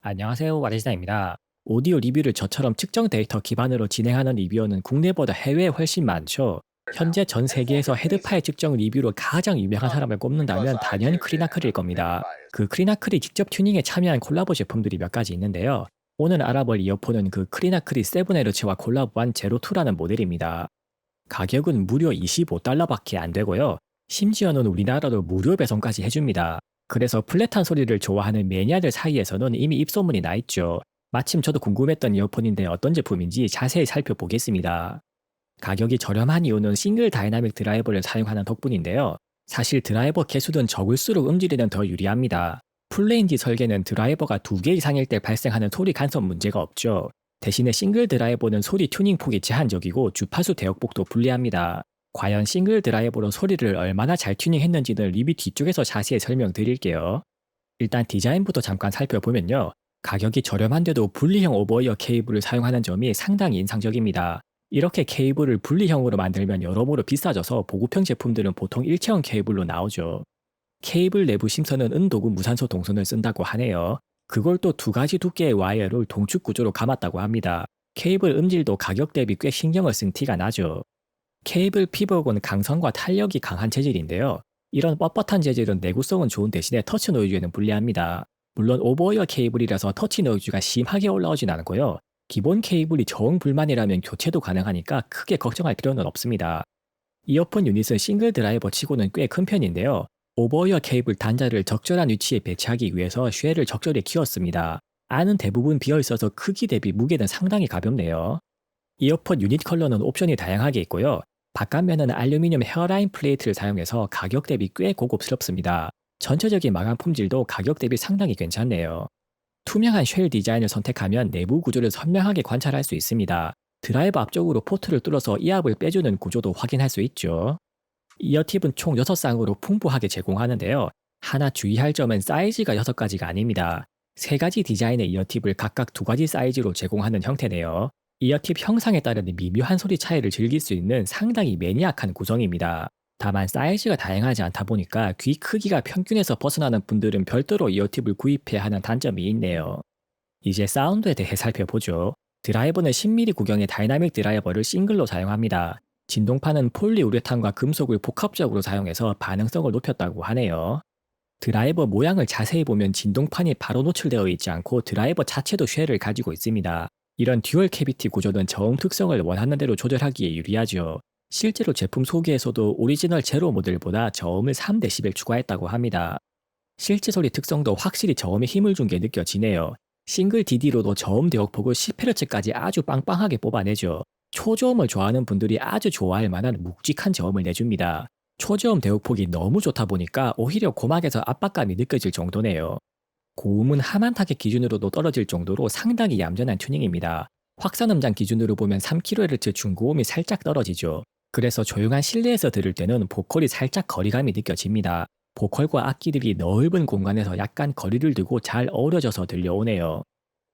안녕하세요. 와리사입니다. 오디오 리뷰를 저처럼 측정 데이터 기반으로 진행하는 리뷰어는 국내보다 해외에 훨씬 많죠. now. 현재 전 And for 세계에서 me, it's 헤드파일 측정 리뷰로 가장 유명한 사람을 because 꼽는다면 I 단연 do 크리나클일 have opinion 겁니다. bias. 그 크리나클이 직접 튜닝에 참여한 콜라보 제품들이 몇 가지 있는데요. 오늘 알아볼 이어폰은 그 크리나클이 7Hz와 콜라보한 제로2라는 모델입니다. 가격은 무려 25달러밖에 안 되고요. 심지어는 우리나라로 무료 배송까지 해줍니다. 그래서 플랫한 소리를 좋아하는 매니아들 사이에서는 이미 입소문이 나 있죠. 마침 저도 궁금했던 이어폰인데 어떤 제품인지 자세히 살펴보겠습니다. 가격이 저렴한 이유는 싱글 다이나믹 드라이버를 사용하는 덕분인데요. 사실 드라이버 개수는 적을수록 음질에는 더 유리합니다. 풀레인지 설계는 드라이버가 2개 이상일 때 발생하는 소리 간섭 문제가 없죠. 대신에 싱글 드라이버는 소리 튜닝 폭이 제한적이고 주파수 대역폭도 불리합니다. 과연 싱글 드라이버로 소리를 얼마나 잘 튜닝했는지는 리뷰 뒤쪽에서 자세히 설명드릴게요. 일단 디자인부터 잠깐 살펴보면요. 가격이 저렴한데도 분리형 오버이어 케이블을 사용하는 점이 상당히 인상적입니다. 이렇게 케이블을 분리형으로 만들면 여러모로 비싸져서 보급형 제품들은 보통 일체형 케이블로 나오죠. 케이블 내부 심선은 은도구 무산소 동선을 쓴다고 하네요. 그걸 또 2가지 두께의 와이어를 동축 구조로 감았다고 합니다. 케이블 음질도 가격 대비 꽤 신경을 쓴 티가 나죠. 케이블 피복은 강선과 탄력이 강한 재질인데요. 이런 뻣뻣한 재질은 내구성은 좋은 대신에 터치 노이즈에는 불리합니다. 물론 오버이어 케이블이라서 터치 노이즈가 심하게 올라오진 않고요. 기본 케이블이 정 불만이라면 교체도 가능하니까 크게 걱정할 필요는 없습니다. 이어폰 유닛은 싱글 드라이버 치고는 꽤 큰 편인데요. 오버이어 케이블 단자를 적절한 위치에 배치하기 위해서 쉘을 적절히 키웠습니다. 안은 대부분 비어있어서 크기 대비 무게는 상당히 가볍네요. 이어폰 유닛 컬러는 옵션이 다양하게 있고요. 바깥면은 알루미늄 헤어라인 플레이트를 사용해서 가격 대비 꽤 고급스럽습니다. 전체적인 마감 품질도 가격 대비 상당히 괜찮네요. 투명한 쉘 디자인을 선택하면 내부 구조를 선명하게 관찰할 수 있습니다. 드라이버 앞쪽으로 포트를 뚫어서 이압을 빼주는 구조도 확인할 수 있죠. 이어팁은 총 6쌍으로 풍부하게 제공하는데요. 하나 주의할 점은 사이즈가 6가지가 아닙니다. 3가지 디자인의 이어팁을 각각 2가지 사이즈로 제공하는 형태네요. 이어팁 형상에 따른 미묘한 소리 차이를 즐길 수 있는 상당히 매니악한 구성입니다. 다만 사이즈가 다양하지 않다 보니까 귀 크기가 평균에서 벗어나는 분들은 별도로 이어팁을 구입해야 하는 단점이 있네요. 이제 사운드에 대해 살펴보죠. 드라이버는 10mm 구경의 다이나믹 드라이버를 싱글로 사용합니다. 진동판은 폴리우레탄과 금속을 복합적으로 사용해서 반응성을 높였다고 하네요. 드라이버 모양을 자세히 보면 진동판이 바로 노출되어 있지 않고 드라이버 자체도 쉘을 가지고 있습니다. 이런 듀얼 캐비티 구조는 저음 특성을 원하는 대로 조절하기에 유리하죠. 실제로 제품 소개에서도 오리지널 제로 모델보다 저음을 3dB 추가했다고 합니다. 실제 소리 특성도 확실히 저음에 힘을 준 게 느껴지네요. 싱글 DD로도 저음 대역폭을 10Hz까지 아주 빵빵하게 뽑아내죠. 초저음을 좋아하는 분들이 아주 좋아할 만한 묵직한 저음을 내줍니다. 초저음 대역폭이 너무 좋다 보니까 오히려 고막에서 압박감이 느껴질 정도네요. 고음은 하만 타겟 기준으로도 떨어질 정도로 상당히 얌전한 튜닝입니다. 확산 음장 기준으로 보면 3kHz 중고음이 살짝 떨어지죠. 그래서 조용한 실내에서 들을 때는 보컬이 살짝 거리감이 느껴집니다. 보컬과 악기들이 넓은 공간에서 약간 거리를 두고 잘 어우러져서 들려오네요.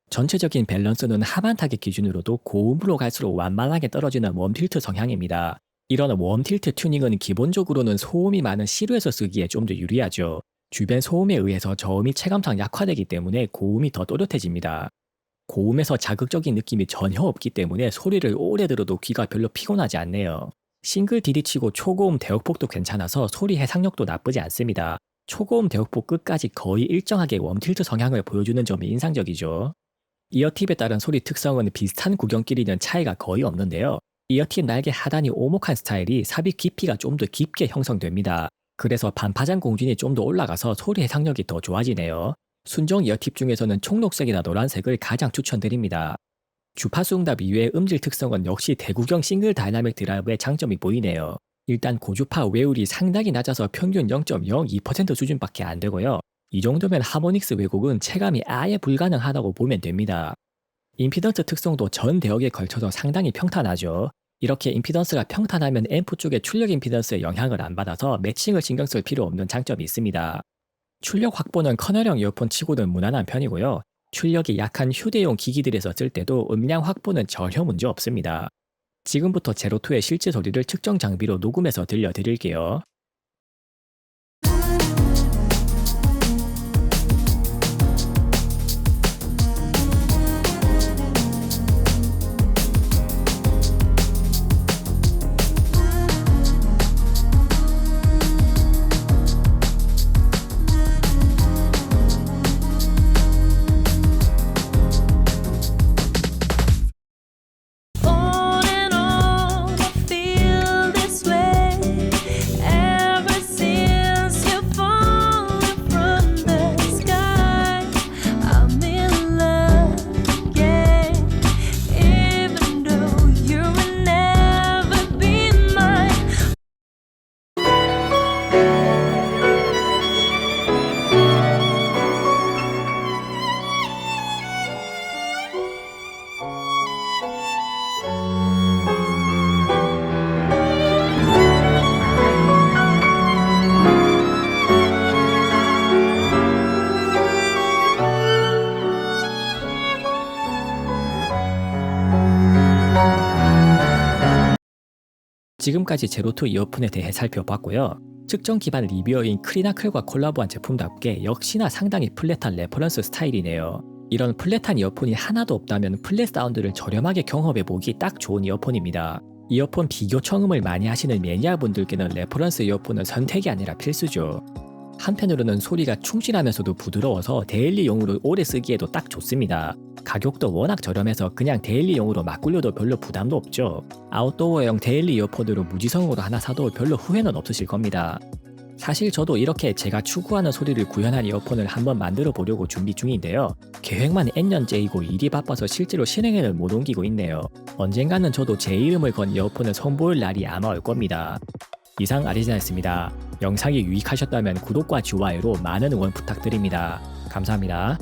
전체적인 밸런스는 하만 타겟 기준으로도 고음으로 갈수록 완만하게 떨어지는 웜틸트 성향입니다. 이런 웜틸트 튜닝은 기본적으로는 소음이 많은 실외에서 쓰기에 좀 더 유리하죠. 주변 소음에 의해서 저음이 체감상 약화되기 때문에 고음이 더 또렷해집니다. 고음에서 자극적인 느낌이 전혀 없기 때문에 소리를 오래 들어도 귀가 별로 피곤하지 않네요. 싱글 디디치고 초고음 대역폭도 괜찮아서 소리 해상력도 나쁘지 않습니다. 초고음 대역폭 끝까지 거의 일정하게 웜틸트 성향을 보여주는 점이 인상적이죠. 이어팁에 따른 소리 특성은 비슷한 구경끼리는 차이가 거의 없는데요. 이어팁 날개 하단이 오목한 스타일이 삽입 깊이가 좀 더 깊게 형성됩니다. 그래서 반파장 공진이 좀 더 올라가서 소리 해상력이 더 좋아지네요. 순정 이어팁 중에서는 청록색이나 노란색을 가장 추천드립니다. 주파수 응답 이외의 음질 특성은 역시 대구경 싱글 다이나믹 드라이브의 장점이 보이네요. 일단 고주파 외울이 상당히 낮아서 평균 0.02% 수준밖에 안 되고요. 이 정도면 하모닉스 왜곡은 체감이 아예 불가능하다고 보면 됩니다. 임피던스 특성도 전 대역에 걸쳐서 상당히 평탄하죠. 이렇게 임피던스가 평탄하면 앰프 쪽의 출력 임피던스에 영향을 안 받아서 매칭을 신경 쓸 필요 없는 장점이 있습니다. 출력 확보는 커널형 이어폰 치고는 무난한 편이고요. 출력이 약한 휴대용 기기들에서 쓸 때도 음량 확보는 전혀 문제 없습니다. 지금부터 제로2의 실제 소리를 측정 장비로 녹음해서 들려드릴게요. 지금까지 제로2 이어폰에 대해 살펴봤고요. 측정 기반 리뷰어인 크리나클과 콜라보한 제품답게 역시나 상당히 플랫한 레퍼런스 스타일이네요. 이런 플랫한 이어폰이 하나도 없다면 플랫 사운드를 저렴하게 경험해보기 딱 좋은 이어폰입니다. 이어폰 비교 청음을 많이 하시는 매니아분들께는 레퍼런스 이어폰은 선택이 아니라 필수죠. 한편으로는 소리가 충실하면서도 부드러워서 데일리용으로 오래 쓰기에도 딱 좋습니다. 가격도 워낙 저렴해서 그냥 데일리용으로 막 굴려도 별로 부담도 없죠. 아웃도어용 데일리 이어폰으로 무지성으로 하나 사도 별로 후회는 없으실 겁니다. 사실 저도 이렇게 제가 추구하는 소리를 구현한 이어폰을 한번 만들어 보려고 준비 중인데요. 계획만 N년째이고 일이 바빠서 실제로 실행에는 못 옮기고 있네요. 언젠가는 저도 제 이름을 건 이어폰을 선보일 날이 아마 올 겁니다. 이상 아리즈나였습니다. 영상이 유익하셨다면 구독과 좋아요로 많은 응원 부탁드립니다. 감사합니다.